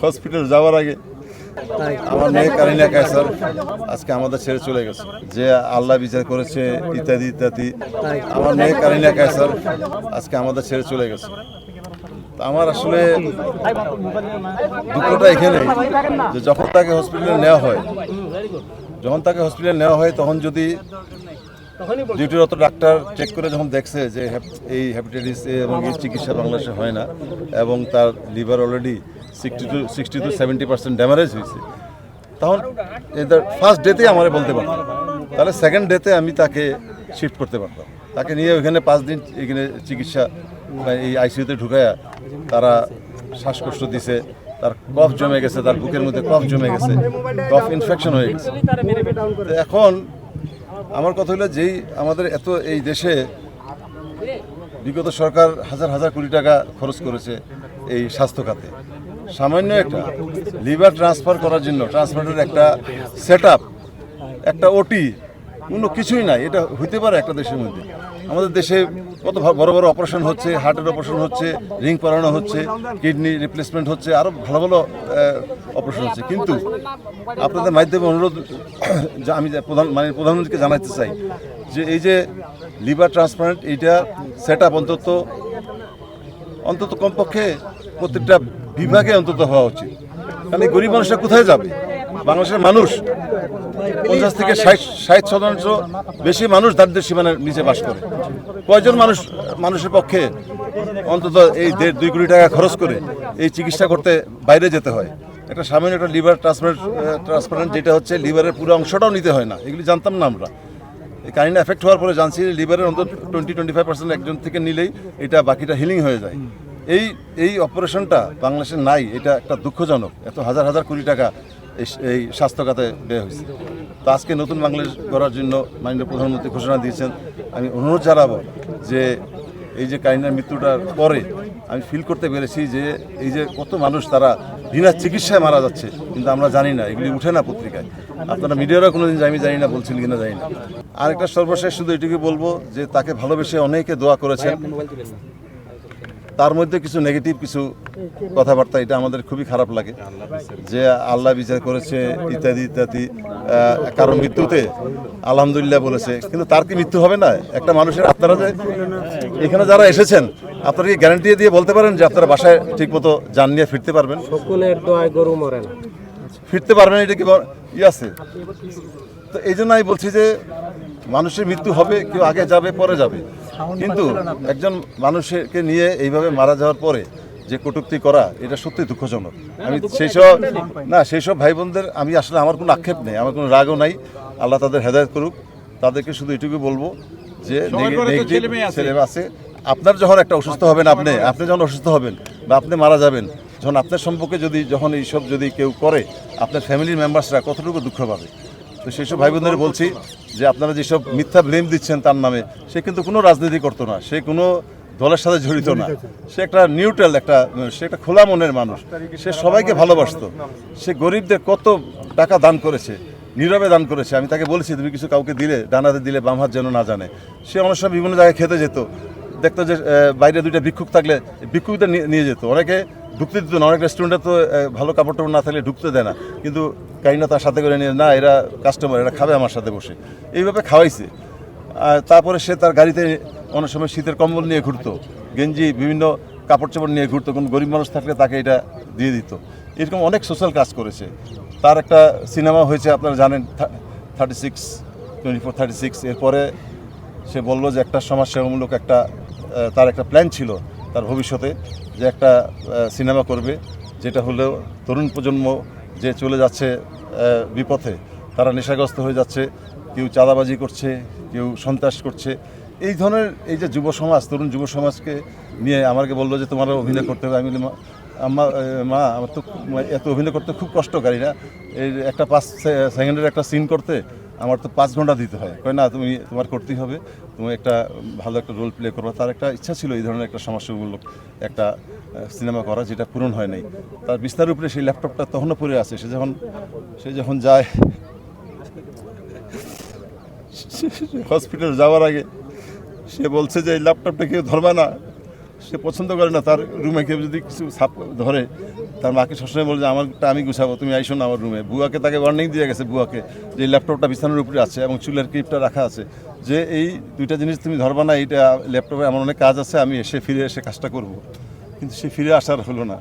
Hospital যাওয়ার আগে আমার মেয়ে কারিনা কায়সার আজকে আমাদের ছেড়ে চলে গেছে। যে আল্লাহ বিচার করেছে ইত্যাদি ইত্যাদি। আমার মেয়ে কারিনা কায়সার আজকে আমাদের ছেড়ে চলে গেছে। আমার আসলে দুঃখটা এখানে যে যখন তাকে হসপিটালে নেওয়া হয় তখন যদি ডিউটিরত ডাক্তার চেক করে যখন দেখছে যে এই হ্যাপাটাইটিস এ এবং এর চিকিৎসা বাংলাদেশে হয় না এবং তার লিভার অলরেডি 60 to 70% ড্যামেজ হয়েছে, তখন এদের ফার্স্ট ডেতে আমার বলতে পারতাম, তাহলে সেকেন্ড ডেতে আমি তাকে শিফট করতে পারতাম। তাকে নিয়ে ওইখানে 5 দিন এখানে চিকিৎসা এই আইসিইউতে ঢুকায়া তারা শ্বাসকষ্ট দিছে, তার কফ জমে গেছে, তার বুকের মধ্যে কফ জমে গেছে, কফ ইনফেকশন হয়ে গেছে। এখন আমার কথা হলো যেই আমাদের এত এই দেশে বিগত সরকার হাজার হাজার কোটি টাকা খরচ করেছে এই স্বাস্থ্য খাতে, সামান্য একটা লিভার ট্রান্সফার করার জন্য ট্রান্সপ্লান্টের একটা সেট আপ, একটা ওটি, কোনো কিছুই নাই। এটা হইতে পারে একটা দেশের মধ্যে? আমাদের দেশে কত বড় বড় অপারেশন হচ্ছে, হার্টের অপারেশন হচ্ছে, রিং করানো হচ্ছে, কিডনি রিপ্লেসমেন্ট হচ্ছে, আরও ভালো ভালো অপারেশন হচ্ছে। কিন্তু আপনাদের মাধ্যমে অনুরোধ যে আমি প্রধানমন্ত্রীকে জানাতে চাই যে এই যে লিভার ট্রান্সপ্লান্ট এইটা সেট আপ অন্তত কমপক্ষে প্রত্যেকটা বিভাগে অন্তত হওয়া উচিত। কারণ এই গরিব মানুষরা কোথায় যাবে? বাংলাদেশের মানুষ 50 থেকে 60% বেশি মানুষ দারিদ্র্য সীমানার নিচে বাস করে। কয়জন মানুষের পক্ষে অন্তত এই 1.5-2 কোটি টাকা খরচ করে এই চিকিৎসা করতে বাইরে যেতে হয়? একটা সামান্য একটা লিভার ট্রান্সপ্লান্ট যেটা হচ্ছে লিভারের পুরো অংশটাও নিতে হয় না, এগুলি জানতাম না আমরা। এই কাহিনী এফেক্ট হওয়ার পরে জানছি লিভারের অন্তত 20-25% একজন থেকে নিলেই এটা বাকিটা হিলিং হয়ে যায়। এই অপারেশনটা বাংলাদেশে নাই, এটা একটা দুঃখজনক। এত হাজার হাজার কোটি টাকা এই স্বাস্থ্য খাতে ব্যয় হয়েছে। তো আজকে নতুন বাংলাদেশ গড়ার জন্য মাননীয় প্রধানমন্ত্রী ঘোষণা দিয়েছেন। আমি অনুরোধ জানাবো যে এই যে কারিনার মৃত্যুটার পরে আমি ফিল করতে পেরেছি যে এই যে কত মানুষ তারা বিনা চিকিৎসায় মারা যাচ্ছে, কিন্তু আমরা জানি না, এগুলি উঠে না পত্রিকায়। আপনারা মিডিয়ারা কোনোদিন আমি জানি না বলছেন কিনা জানি না। আরেকটা সর্বশেষ শুধু এটুকু বলবো যে তাকে ভালোবেসে অনেকে দোয়া করেছেন, তার মধ্যে কিছু নেগেটিভ কিছু কথাবার্তা, এটা আমাদের খুবই খারাপ লাগে যে আল্লাহ বিচার করেছে ইত্যাদি ইত্যাদি। কারো মৃত্যুতে আলহামদুলিল্লাহ বলেছে, কিন্তু তার কি মৃত্যু হবে না? একটা মানুষের, আপনারা যে এখানে যারা এসেছেন আপনারা কি গ্যারান্টি দিয়ে বলতে পারেন যে আপনারা বাসায় ঠিকমতো যান নিয়ে ফিরতে পারবেন? ফিরতে পারবেন, এটা কি আছে? তো এই জন্য আমি বলছি যে মানুষের মৃত্যু হবে, কেউ আগে যাবে পরে যাবে, কিন্তু একজন মানুষকে নিয়ে এইভাবে মারা যাওয়ার পরে যে কটূক্তি করা, এটা সত্যি দুঃখজনক। আমি সেই সব ভাই বোনদের আমি আসলে আমার কোনো আক্ষেপ নেই, আমার কোনো রাগও নাই। আল্লাহ তাদের হেদায়েত করুক। তাদেরকে শুধু এটুকু বলবো যে ছেলে আছে, আপনার যখন একটা অসুস্থ হবেন, আপনি যখন অসুস্থ হবেন বা আপনি মারা যাবেন, যখন আপনার সম্পর্কে যখন এইসব যদি কেউ করে, আপনার ফ্যামিলির মেম্বার্সরা কতটুকু দুঃখ পাবে। তো সেই সব ভাই বোনদের বলছি যে আপনারা যেসব মিথ্যা ব্লেম দিচ্ছেন তার নামে, সে কিন্তু কোনো রাজনীতি করতো না, সে কোনো দলের সাথে জড়িত না, সে একটা নিউট্রাল, সে একটা খোলা মনের মানুষ, সে সবাইকে ভালোবাসতো। সে গরিবদের কত টাকা দান করেছে, নীরবে দান করেছে। আমি তাকে বলেছি তুমি কিছু কাউকে দিলে, ডান হাতে দিলে বাম হাত যেন না জানে। সে অনেক সময় বিভিন্ন জায়গায় খেতে যেত, দেখতো যে বাইরে 2টা ভিক্ষুক থাকলে ভিক্ষুকদের নিয়ে যেত, অনেকে ঢুকতে দিত না, অনেক রেস্টুরেন্টে তো ভালো কাপড় টাপড় না থাকলে ঢুকতে দেয় না, কিন্তু কারিনা তার সাথে করে নিয়ে, না এরা কাস্টমার, এরা খাবে আমার সাথে বসে, এইভাবে খাওয়াইছে। তারপরে সে তার গাড়িতে অনেক সময় শীতের কম্বল নিয়ে ঘুরতো, গেঞ্জি বিভিন্ন কাপড় চোপড় নিয়ে ঘুরতো, কোনো গরিব মানুষ থাকলে তাকে এটা দিয়ে দিত। এরকম অনেক সোশ্যাল কাজ করেছে। তার একটা সিনেমা হয়েছে আপনারা জানেন, 36 এরপরে সে বললো যে একটা সমাজসেবামূলক তার একটা প্ল্যান ছিল তার ভবিষ্যতে, যে একটা সিনেমা করবে, যেটা হলেও তরুণ প্রজন্ম যে চলে যাচ্ছে বিপথে, তারা নেশাগ্রস্ত হয়ে যাচ্ছে, কেউ চাঁদাবাজি করছে, কেউ সন্ত্রাস করছে, এই ধরনের এই যে যুব সমাজ, তরুণ যুব সমাজকে নিয়ে আমাকে বললো যে তোমার অভিনয় করতে হবে। আমি বলি মা আমার তো এত অভিনয় করতে খুব কষ্টকারী না, এই একটা 5 সেকেন্ডের একটা সিন করতে আমার তো 5 ঘন্টা দিতে হয়। কয় না, তোমার করতেই হবে, তুমি একটা ভালো একটা রোল প্লে করবে। তার একটা ইচ্ছা ছিল এই ধরনের একটা সমাজসেবামূলক একটা সিনেমা করা, যেটা পূরণ হয় নাই। তার বিস্তার উপরে সেই ল্যাপটপটা তখনও পড়ে আছে। সে যখন যায় হসপিটাল যাওয়ার আগে সে বলছে যে এই ল্যাপটপটা কেউ ধরবে না, সে পছন্দ করে না তার রুমে কেউ যদি কিছু ছাপ ধরে, তার মাকে সবসময় বলে যে আমারটা আমি গুছাবো, তুমি আইসো না আমার রুমে। বুয়াকে তাকে ওয়ার্নিং দিয়ে গেছে, বুয়াকে, যে ল্যাপটপটা বিছানার উপরে আছে এবং চুলের ক্লিপটা রাখা আছে, যে এই দুইটা জিনিস তুমি ধরবা না, এইটা ল্যাপটপে আমার অনেক কাজ আছে, আমি ফিরে এসে কাজটা করব। কিন্তু সে ফিরে আসার হলো না।